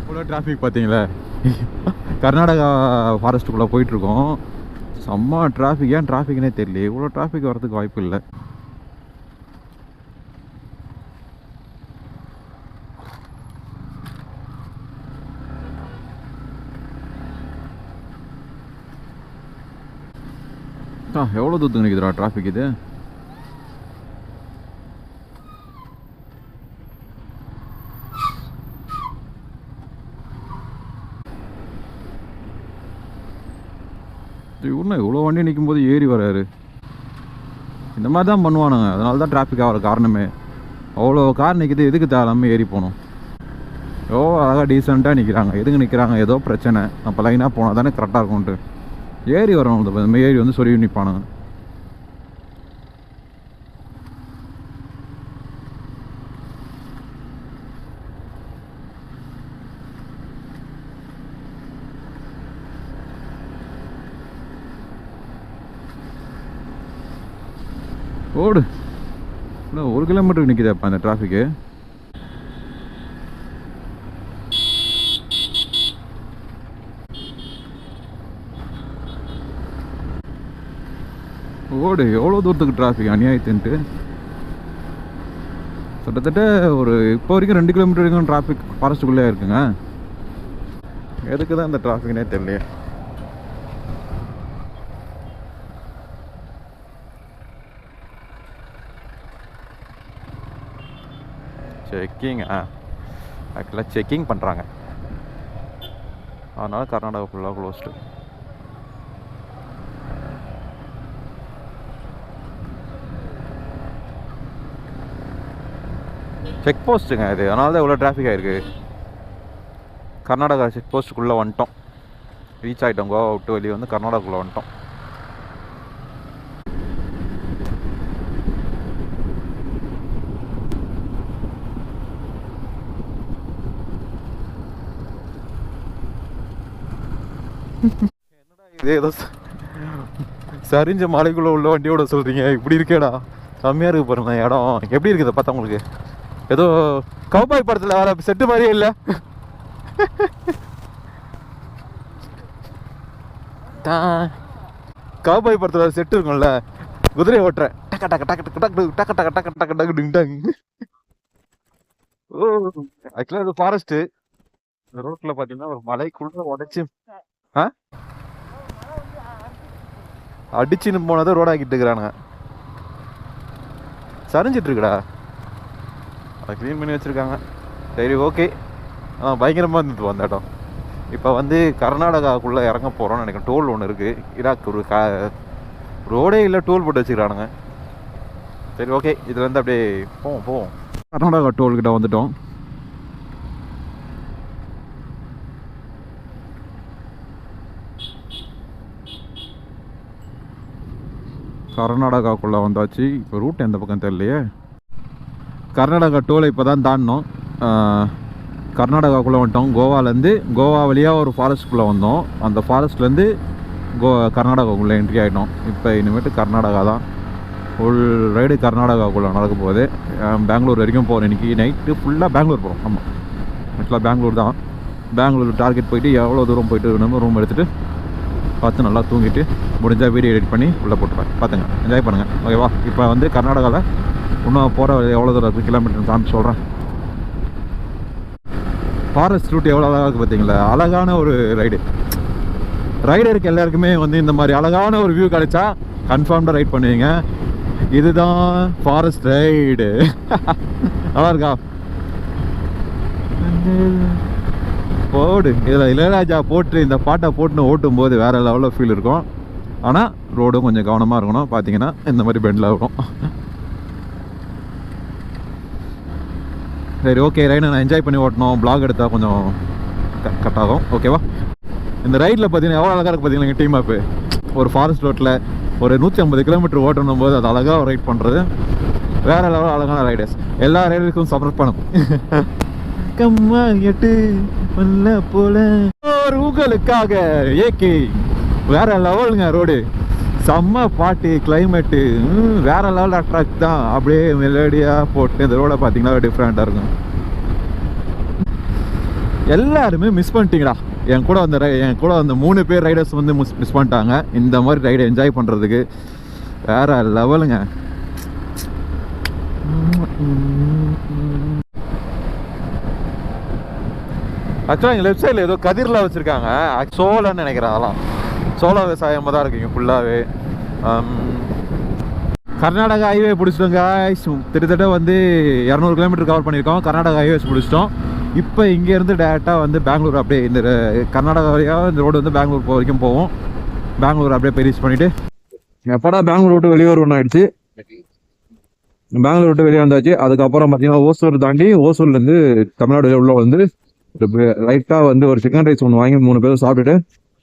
இவ்வளோ டிராஃபிக் பார்த்தீங்களா? கர்நாடகா ஃபாரஸ்ட்டுக்குள்ளே போயிட்டுருக்கோம். செம்ம டிராஃபிக். ஏன் டிராஃபிக்னே தெரியல. இவ்வளோ டிராஃபிக் வரதுக்கு வாய்ப்பு இல்லை. எவ்வளோ தூரத்துக்கு நிற்குதுடா டிராஃபிக் இது. இன்னும் இவ்வளோ வண்டி நிற்கும் போது ஏறி வராரு. இந்த மாதிரி தான் பண்ணுவானுங்க. அதனால தான் டிராஃபிக் ஆகிற காரணமே. அவ்வளோ கார் நிற்கிது, எதுக்கு தேவையில்லாமல் ஏறி போகணும். அழகாக டீசெண்டாக நிற்கிறாங்க. எதுக்கு நிற்கிறாங்க? ஏதோ பிரச்சனை. அப்போ லைனாக போனால் தானே கரெக்டாக இருக்கும்ன்ட்டு ஏறி வரணும். இந்த மாதிரி ஏறி வந்து சொருவி நிற்பானுங்க. ஓடு. இல்லை 1 கிலோமீட்டருக்கு நிற்கிது அப்போ அந்த டிராஃபிக்கு. ஓடு. எவ்வளோ தூரத்துக்கு டிராஃபிக் அநியாயத்துன்ட்டு. கிட்டத்தட்ட ஒரு இப்போ வரைக்கும் 2 கிலோமீட்டர் வரைக்கும் டிராஃபிக் ஃபாரஸ்ட்டுக்குள்ளே இருக்குங்க. எதுக்கு தான் இந்த டிராஃபிக்னே தெரியலையே. செக்கிங் ஆக்சுவலாக செக்கிங் பண்ணுறாங்க. அதனால் கர்நாடகா ஃபுல்லாக க்ளோஸ்டு. செக் போஸ்ட்டுங்க இது. அதனால தான் இவ்வளோ டிராஃபிக் ஆகிருக்கு. கர்நாடகா செக் போஸ்ட்டுக்குள்ளே வந்துட்டோம். ரீச் ஆகிட்டோம். கோவா விட்டு வெளியே வந்து கர்நாடகாக்குள்ளே வந்துட்டோம். என்னடா இது, ஏதோ சரிஞ்ச மலைக்குள்ளே உள்ள வண்டியோட சொல்கிறீங்க. இப்படி இருக்கேடா, செம்மையாக இருக்கு பாருங்க இடம். எப்படி இருக்குது பார்த்தா உங்களுக்கு? ஏதோ கௌபாய் படத்தில் வர செட்டு மாதிரியே இல்லை. கௌபாய் படத்தில் வர செட்டு இருக்கும்ல, குதிரையை ஓட்டுறேன். டக்க டக்க டக்க டக்க டக்கு டக்க டக்க டக்க டக்க டக்கு டிங்டாங். ஓ ஆக்சுவலாக இது ஃபாரஸ்ட்டு. ரோட்டில் பார்த்தீங்கன்னா ஒரு மலைக்குள்ளே உடச்சி அடிச்சுன்னு போனதை ரோடாக்கிட்டு இருக்கிறானுங்க. சரிஞ்சிட்டு இருக்குடா. அதை க்ளீன் பண்ணி வச்சுருக்காங்க. சரி ஓகே. பயங்கரமாக இருந்தது அந்த இடம். இப்போ வந்து கர்நாடகாவுக்குள்ளே இறங்க போகிறோம்னு நினைக்கிறேன். டோல் ஒன்று இருக்குது. இராக் ஒரு ரோடே இல்லை, டோல் போட்டு வச்சுக்கிறானுங்க. சரி ஓகே, இதுலேருந்து அப்படியே போவோம். கர்நாடகா டோல்கிட்ட வந்துட்டோம். கர்நாடகாக்குள்ளே வந்தாச்சு. இப்போ ரூட் எந்த பக்கம் தெரியலையே. கர்நாடகா டோலை இப்போ தான் தாண்டினோம். கர்நாடகாக்குள்ளே வந்துட்டோம். கோவா வழியாக ஒரு ஃபாரஸ்ட்குள்ளே வந்தோம். அந்த ஃபாரஸ்ட்லேருந்து கர்நாடகாக்குள்ளே என்ட்ரி ஆகிட்டோம். இப்போ இனிமேட்டு கர்நாடகா தான். ஃபுல் ரைடு கர்நாடகாக்குள்ளே நடக்க போகுது. பெங்களூர் வரைக்கும் போகிறோம். இன்றைக்கி நைட்டு ஃபுல்லாக பெங்களூர் போகிறோம். ஆமாம், ஆக்சுவலாக பெங்களூர் தான். பெங்களூர் டார்கெட் போயிட்டு எவ்வளோ தூரம் போயிட்டு நம்ம ரூம் எடுத்துகிட்டு பார்த்து நல்லா தூங்கிட்டு முடிஞ்சால் வீடியோ எடிட் பண்ணி உள்ளே போட்டுருவேன். பார்த்துங்க, என்ஜாய் பண்ணுங்கள். ஓகேவா? இப்போ வந்து கர்நாடகாவில் இன்னும் போகிற எவ்வளோ தூரம் இருக்குது கிலோமீட்டர் காமிச்சு சொல்கிறேன். ஃபாரஸ்ட் ரூட் எவ்வளோ அழகாக இருக்குது பார்த்தீங்களா? அழகான ஒரு ரைடருக்கு எல்லாருக்குமே வந்து இந்த மாதிரி அழகான ஒரு வியூ கிடைச்சா கன்ஃபார்ம்டாக ரைட் பண்ணுவீங்க. இதுதான் ஃபாரஸ்ட் ரைடு. நல்லா இருக்கா? போடு. இதில் இளையராஜா போட்டு இந்த பாட்டை போட்டுன்னு ஓட்டும் போது வேறு லெவலில் ஃபீல் இருக்கும். ஆனால் ரோடும் கொஞ்சம் கவனமாக இருக்கணும். பார்த்தீங்கன்னா இந்த மாதிரி பெண்டில் இருக்கும். சரி, ஓகே. ரைடை நான் என்ஜாய் பண்ணி ஓட்டணும். பிளாக் எடுத்தால் கொஞ்சம் கட் ஆகும். ஓகேவா? இந்த ரைடில் பார்த்தீங்கன்னா எவ்வளோ அழகாக இருக்குது பார்த்தீங்கன்னா டீம் மேப்பு. ஒரு ஃபாரஸ்ட் ரோட்டில் ஒரு 150 கிலோமீட்டர் ஓட்டணும் போது அது அழகாக ரைட் பண்ணுறது வேறு லெவலில் அழகான ரைடர்ஸ். எல்லா ரைடருக்கும் சப்போர்ட் பண்ணும். கம்மா எட்டு பல்ல போல உங்களுக்காக ஏகே வேற லெவலுங்க. ரோடு செம்ம பாட்டு, கிளைமேட்டு வேற லெவல் அட்ராக்ட் தான். அப்படியே மெலடியாக போட்டு இந்த ரோடை பார்த்தீங்கன்னா டிஃப்ரெண்ட்டாக இருக்கும். எல்லாருமே மிஸ் பண்ணிட்டீங்கடா. என் கூட அந்த 3 பேர் ரைடர்ஸ் வந்து மிஸ் பண்ணிட்டாங்க. இந்த மாதிரி ரைடை என்ஜாய் பண்ணுறதுக்கு வேற லெவலுங்க. ஆக்சுவலாக எங்கள் லெஃப்ட் சைடில் ஏதோ கதிரில் வச்சுருக்காங்க. சோளன்னு நினைக்கிறேன். அதெல்லாம் சோள விவசாயமாக தான் இருக்குங்க ஃபுல்லாகவே. கர்நாடகா ஹைவே பிடிச்சிட்டோங்க. கிட்டத்தட்ட வந்து 200 கிலோமீட்டர் கவர் பண்ணியிருக்கோம். கர்நாடகா ஹைவேஸ் பிடிச்சிட்டோம். இப்போ இங்கேருந்து டேரெக்டாக வந்து பெங்களூர் அப்படியே இந்த கர்நாடகா வழியாக இந்த ரோடு வந்து பெங்களூர் வரைக்கும் போவோம். பெங்களூர் அப்படியே போய் ரீச் பண்ணிவிட்டு எப்படா பெங்களூர் விட்டு வெளியே வருவோம் ஆயிடுச்சு. பெங்களூர் விட்டு வெளியே வந்தாச்சு. அதுக்கப்புறம் பார்த்தீங்கன்னா ஓசூர் தாண்டி ஓசூர்லேருந்து தமிழ்நாடு உள்ள வந்து லைட்டாக வந்து ஒரு சிக்கன் ரைஸ் ஒன்று வாங்கி 3 பேரும் சாப்பிட்டுட்டு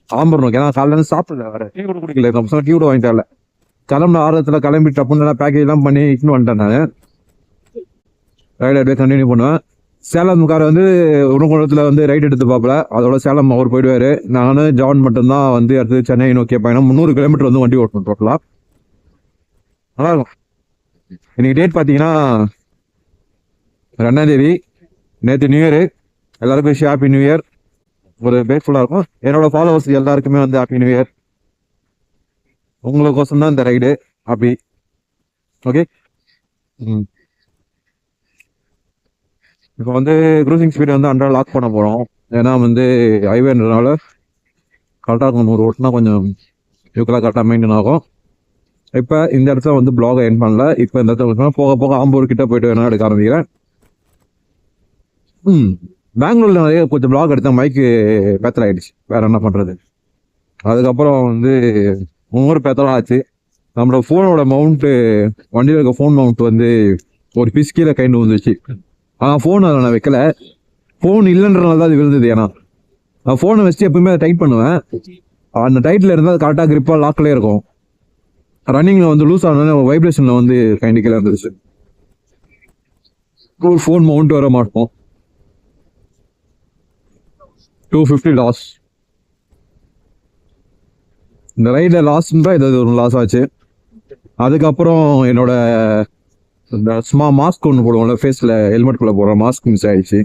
ஆம்பரணும். ஏன்னா காலையிலேருந்து சாப்பிடல, வேறு டீ கூட குடிக்கல. இந்த பசங்க டீ கூட வாங்கி தரல. கிளம்புன ஆர்வத்தில் கிளம்பி டப்புன்னு பேக்கேஜ்லாம் பண்ணி இட்டுன்னு வந்துட்டேன். நான் ரைடு அப்படியே கண்டினியூ பண்ணுவேன். சேலம் காரை வந்து உணவுக்குளத்தில் வந்து ரைட் எடுத்து பார்ப்பல. அதோட சேலம் அவர் போயிடுவார். நானும் ஜான் மட்டும்தான் வந்து அடுத்தது சென்னை நோக்கிய பயணம். 300 கிலோமீட்டர் வந்து வண்டி ஓட்டணும் டோட்டலாக. நல்லாயிருக்கும். இன்னைக்கு டேட் பார்த்தீங்கன்னா 2ஆம் தேதி. நேற்று நியூ இயரு. எல்லாருக்கும் விஷயம் ஹாப்பி நியூ இயர். ஒரு பேட்ஃபுல்லாக இருக்கும். என்னோட ஃபாலோவர்ஸ் எல்லாருக்குமே வந்து ஹாப்பி நியூ இயர். உங்களுக்கோசம் தான் இந்த ரைடு. ஹாப்பி. ஓகே. இப்போ வந்து க்ரூசிங் ஸ்பீடு வந்து 100 லாக் பண்ண போகிறோம். ஏன்னா வந்து ஹைவேன்றதுனால கரெக்டாக இருக்கும். 100 ஓட்டுனா கொஞ்சம் யூக்கெல்லாம் கரெக்டாக மெயின்டைன் ஆகும். இப்போ இந்த இடத்துல வந்து பிளாகை என் பண்ணல. இப்போ இந்த இடத்துல போக போக ஆம்பூர் கிட்ட போயிட்டு வேணா எடுக்க ஆரம்பிக்கிறேன். பெங்களூரில் நிறைய கொஞ்சம் பிளாக் எடுத்தேன். மைக்கு பேத்தல் ஆகிடுச்சு. வேறு என்ன பண்ணுறது. அதுக்கப்புறம் வந்து 3 பேத்தலாம் ஆச்சு. நம்மளோட ஃபோனோட மவுண்ட்டு, வண்டியில் இருக்க ஃபோன் மவுண்ட் வந்து ஒரு பீஸ் கீழே கைண்டு வந்துச்சு. ஆனால் ஃபோன் அதில் நான் வைக்கல. ஃபோன் இல்லைன்றனால தான் அது விழுந்தது. ஏன்னா நான் ஃபோனை வச்சுட்டு எப்பவுமே அதை டைட் பண்ணுவேன். அந்த டைட்டில் இருந்தால் அது கரெக்டாக கிரிப்பாக லாக்லேயே இருக்கும். ரன்னிங்கில் வந்து லூஸ் ஆனோடனே வைப்ரேஷனில் வந்து கைண்டு கீழே இருந்துச்சு. ஒரு ஃபோன் மவுண்ட் வர மாட்டோம். 250 லாஸ். இந்த ரைடில் லாஸ்ன்றா இது ஒரு லாஸ் ஆச்சு. அதுக்கப்புறம் என்னோட இந்த மாஸ்க் ஒன்று போடுவோம்ல, ஃபேஸில் ஹெல்மெட்குள்ளே போடுற மாஸ்க் மிஸ் ஆகிடுச்சு.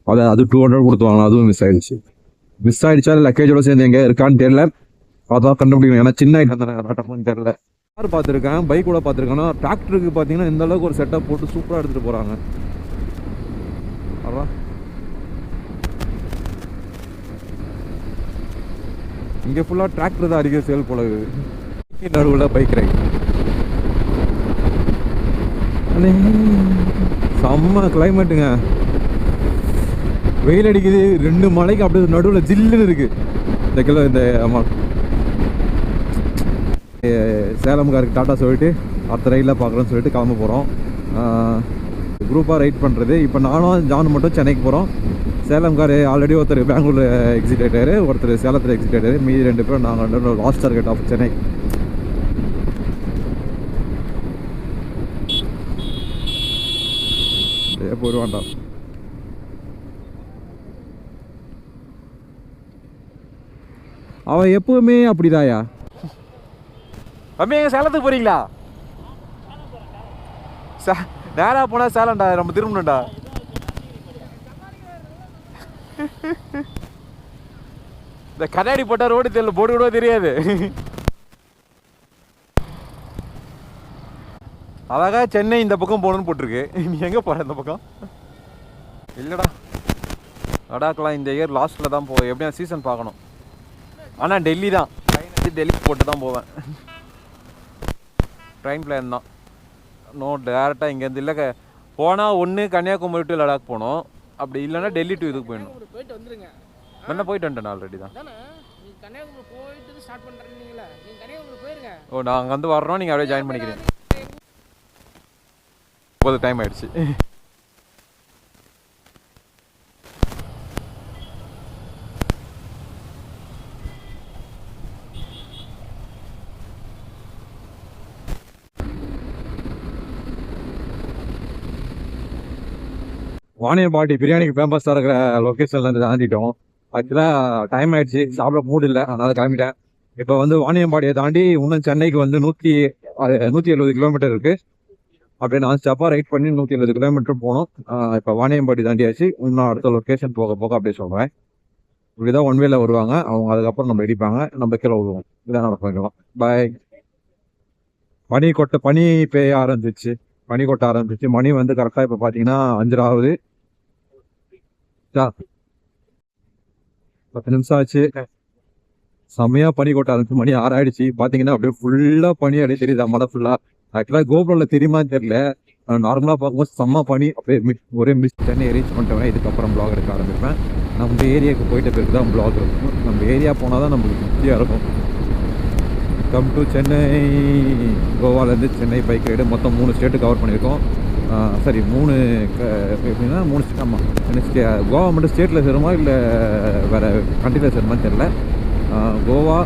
அது 200 கொடுத்துவாங்க. அதுவும் மிஸ் ஆகிடுச்சு. மிஸ் ஆகிடுச்சா இல்லை லக்கேஜோட சேர்ந்து எங்கே இருக்கான்னு தெரியல. அதான் கண்டுபிடிக்கணும். ஏன்னா சின்ன ஐட்டம் தானே தெரியல. கார் பார்த்துருக்கேன், பைக் கூட பார்த்துருக்கேன்னா டிராக்டருக்கு பார்த்தீங்கன்னா இந்த அளவுக்கு ஒரு செட்டப் போட்டு சூப்பராக எடுத்துகிட்டு போகிறாங்க. அதான் இங்கே ஃபுல்லாக டிராக்டர் தான் அதிகம் சேல் போல. நடுவில் பைக் ரைட் செம்ம கிளைமேட்டுங்க. வெயில் அடிக்குது. 2 மலைக்கு அப்படியே நடுவில் ஜில்லுன்னு இருக்குது. இந்த ஆமாம் சேலம்காருக்கு டாட்டா சொல்லிட்டு அடுத்த ரைடில் பார்க்குறோன்னு சொல்லிட்டு கிளம்ப போகிறோம். குரூப்பாக ரைட் பண்ணுறது. இப்போ நானும் ஜான் மட்டும் சென்னைக்கு போகிறோம். சேலம்கார் ஆல்ரெடி ஒருத்தர் பெங்களூரில் எக்ஸிட் ஆகிட்டாரு, ஒருத்தர் சேலத்தில் எக்ஸிட் ஆகிட்டாரு. மீதி 2 பேரும் நாங்கள் லாஸ்ட் டார்கெட் ஆஃப் சென்னை. போயிடுவான்டா. அவன் எப்பவுமே அப்படிதாயா. தம்பி எங்க சேலத்துக்கு போறீங்களா? நேராக போனால் சேலம்டா, நம்ம திரும்பணும்டா. இந்த கண்ணாடி போட்டால் ரோடு தெரியல, போர்டு கூட தெரியாது. அழகா சென்னை இந்த பக்கம் போகணுன்னு போட்டிருக்கு. நீ எங்கே போகிற இந்த பக்கம்? இல்லைடா, லடாக்லாம் இந்த இயர் லாஸ்ட்டில் தான் போவேன். எப்படியா சீசன் பார்க்கணும். ஆனால் டெல்லி தான், டெல்லி போட்டு தான் போவேன். ட்ரெயின் பிளான் தான். நோ டேரெக்டாக இங்கேருந்து இல்லை. போனால் ஒன்று கன்னியாகுமரி டு லடாக் போகணும், அப்படி இல்லைன்னா டெல்லி டு இதுக்கு போயிடணும். போயிட்டு வந்துருங்க. என்ன போயிட்டு வந்துட்டேன் ஆல்ரெடி தான். நீங்கள் கன்னியாகுமரி போயிட்டு ஸ்டார்ட் பண்ணுறீங்களா? நீங்கள் கன்னியாகுமரி போயிருங்க. ஓ, நாங்கள் வந்து வர்றோம், நீங்கள் அப்படியே ஜாயின் பண்ணிக்கிறீங்க. இப்போது டைம் ஆயிடுச்சு. வாணியம்பாடி பிரியாணிக்கு ஃபேமஸாக இருக்கிற லொக்கேஷன்லேருந்து தாண்டிட்டோம். ஆக்சுவலாக டைம் ஆயிடுச்சு, சாப்பிட மூடு இல்லை, அதனால் கிளம்பிட்டேன். இப்போ வந்து வாணியம்பாடியை தாண்டி இன்னும் சென்னைக்கு வந்து 170 கிலோமீட்டர் இருக்குது. அப்படியே நான் ஸ்டெப்பாக ரைட் பண்ணி 170 கிலோமீட்டர் போகணும். இப்போ வாணியம்பாடி தாண்டியாச்சு. இன்னும் அடுத்த லொக்கேஷன் போக போக அப்படியே சொல்கிறேன். இப்படி தான் ஒன் வேல வருவாங்க அவங்க, அதுக்கப்புறம் நம்ம இடிப்பாங்க, நம்ம கீழே விடுவோம். இதான் நடக்கலாம். பாய். பனி பெய்ய ஆரம்பிச்சிச்சு, பனி கொட்ட ஆரம்பிச்சிச்சு. மணி வந்து கரெக்டாக இப்போ பார்த்தீங்கன்னா 5 ஆகுது. 10 நிமிஷம் ஆச்சு. செம்மையாக பனி கொட்ட ஆரம்பிச்சு. மணி 6 ஆயிடுச்சு. பார்த்தீங்கன்னா அப்படியே ஃபுல்லாக பனி அப்படியே தெரியுதா, மழை ஃபுல்லாக. ஆக்சுவலாக கோபுரில் தெரியுமான்னு தெரியல, நார்மலாக பார்க்கும்போது செம்ம பனி. அப்படியே ஒரே சென்னை ரீச் பண்ணிட்டேன். இதுக்கப்புறம் ப்ளாக் எடுக்க ஆரம்பிப்பேன். நம்ம ஏரியாவுக்கு போயிட்ட பிறகு தான் ப்ளாக் இருக்கும். நம்ம ஏரியா போனால் தான் நம்மளுக்கு திருப்தியாக இருக்கும். Come to Chennai. கோவாலேருந்து சென்னை பைக் ரைடு மொத்தம் 3 ஸ்டேட்டு கவர் பண்ணியிருக்கோம். சரி, 3 எப்படின்னா 3 ஸ்டேட். ஆமாம், கோவா மட்டும் ஸ்டேட்டில் சேருமா இல்லை வேறு கண்ட்ரியில் சேருமான்னு தெரில. கோவா,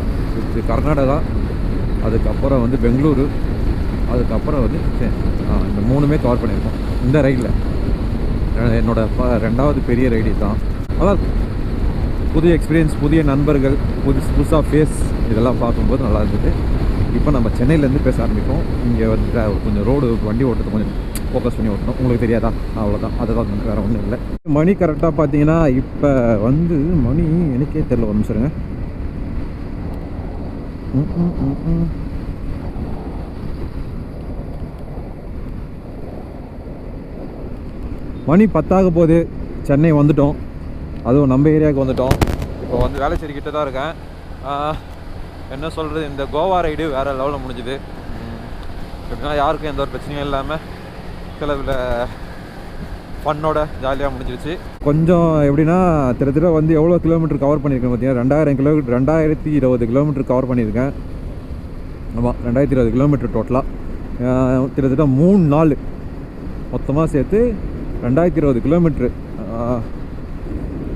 கர்நாடகா, அதுக்கப்புறம் வந்து பெங்களூரு, அதுக்கப்புறம் வந்து இந்த 3மே கவர் பண்ணியிருக்கோம் இந்த ரைடில். என்னோடய 2வது பெரிய ரைடு தான். அதான் புதிய எக்ஸ்பீரியன்ஸ், புதிய நண்பர்கள், புதுசாக ஃபேஸ், இதெல்லாம் பார்க்கும்போது நல்லா இருந்தது. இப்போ நம்ம சென்னையிலேருந்து பேச ஆரம்பிப்போம். இங்கே வந்து கொஞ்சம் ரோடு வண்டி ஓட்டுறது கொஞ்சம் ஃபோக்கஸ் பண்ணி ஓட்டணும். உங்களுக்கு தெரியாதா? அவ்வளோதான், அதுதான் வேறு ஒன்றும் இல்லை. மணி கரெக்டாக பார்த்தீங்கன்னா இப்போ வந்து மணி எனக்கே தெரியல, ஒரு நிமிஷம் இருங்க. மணி 10 போகுது. சென்னை வந்துட்டோம், அதுவும் நம்ம ஏரியாவுக்கு வந்துட்டோம். இப்போ வந்து வேளச்சேரி கிட்ட தான் இருக்கேன். என்ன சொல்கிறது, இந்த கோவா ரைடு வேறு லெவலில் முடிஞ்சுது. எப்படின்னா யாருக்கும் எந்த ஒரு பிரச்சனையும் இல்லாமல் சிலவில் ஃபன்னோட ஜாலியாக முடிஞ்சிருச்சு. கொஞ்சம் எப்படின்னா திரு வந்து எவ்வளோ கிலோமீட்டர் கவர் பண்ணியிருக்கேன் பார்த்தீங்கன்னா 2020 கிலோமீட்டர் கவர் பண்ணியிருக்கேன். ஆமாம், 2020 கிலோமீட்டர் டோட்டலாக. கிட்டத்தட்ட 3 நாள் மொத்தமாக சேர்த்து 2020 கிலோமீட்ரு.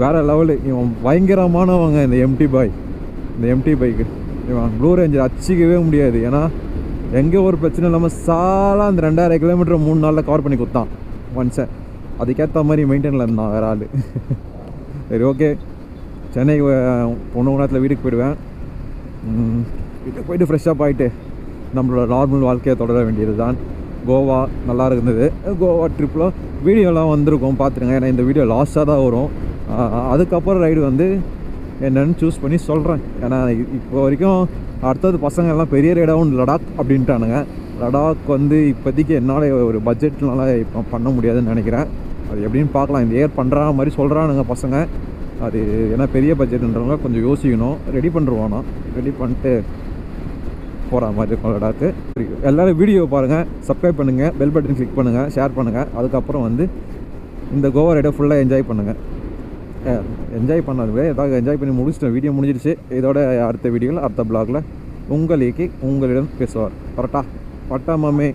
வேறு லெவலு. இவன் பயங்கரமானவங்க இந்த எம்டி பைக்கு. இவன் ப்ளூ ரேஞ்சர் அச்சிக்கவே முடியாது. ஏன்னா எங்கே ஒரு பிரச்சனை இல்லாமல் சாலாக அந்த 2000 கிலோமீட்டர் 3 நாளில் கவர் பண்ணி கொடுத்தான் மனுஷன். அதுக்கேற்ற மாதிரி மெயின்டைனில் இருந்தான் வேறு ஆள். சரி, ஓகே. சென்னை பொண்ணு நேரத்தில் வீட்டுக்கு போயிடுவேன். வீட்டுக்கு போயிட்டு ஃப்ரெஷ்ஷாக ஆகிட்டு நம்மளோட நார்மல் வாழ்க்கையை தொடர வேண்டியது தான். கோவா நல்லா இருந்தது. கோவா ட்ரிப்பில் வீடியோலாம் வந்திருக்கோம், பார்த்துருங்க. ஏன்னா இந்த வீடியோ லாஸ்ட்டாக தான் வரும். அதுக்கப்புறம் ரைடு வந்து என்னென்னு சூஸ் பண்ணி சொல்கிறேன். ஏன்னா இப்போ வரைக்கும் அடுத்தது பசங்க எல்லாம் பெரிய ரைடாகவும் லடாக் அப்படின்ட்டானுங்க. லடாக் வந்து இப்போதைக்கு என்னால் ஒரு பட்ஜெட்னால இப்போ பண்ண முடியாதுன்னு நினைக்கிறேன். அது எப்படின்னு பார்க்கலாம். இந்த இயர் பண்ணுற மாதிரி சொல்கிறானுங்க பசங்க. அது ஏன்னா பெரிய பட்ஜெட்டுன்றவங்க கொஞ்சம் யோசிக்கணும். ரெடி பண்ணுருவானோ, ரெடி பண்ணிட்டு போகிற மாதிரி இருக்கும் லடாக்கு. எல்லோரும் வீடியோ பாருங்கள், சப்ஸ்கிரைப் பண்ணுங்கள், பெல் பட்டன் கிளிக் பண்ணுங்கள், ஷேர் பண்ணுங்கள். அதுக்கப்புறம் வந்து இந்த கோவா ரைடை ஃபுல்லாக என்ஜாய் பண்ணுங்கள். என்ஜாய் பண்ணாது, ஏதாவது என்ஜாய் பண்ணி முடிச்சிட்டேன். வீடியோ முடிஞ்சிடுச்சு. இதோட அடுத்த வீடியோவில் அடுத்த ப்ளாகில் உங்களிடம் பேசுவார். கரெக்டாக பட்டா மாமே.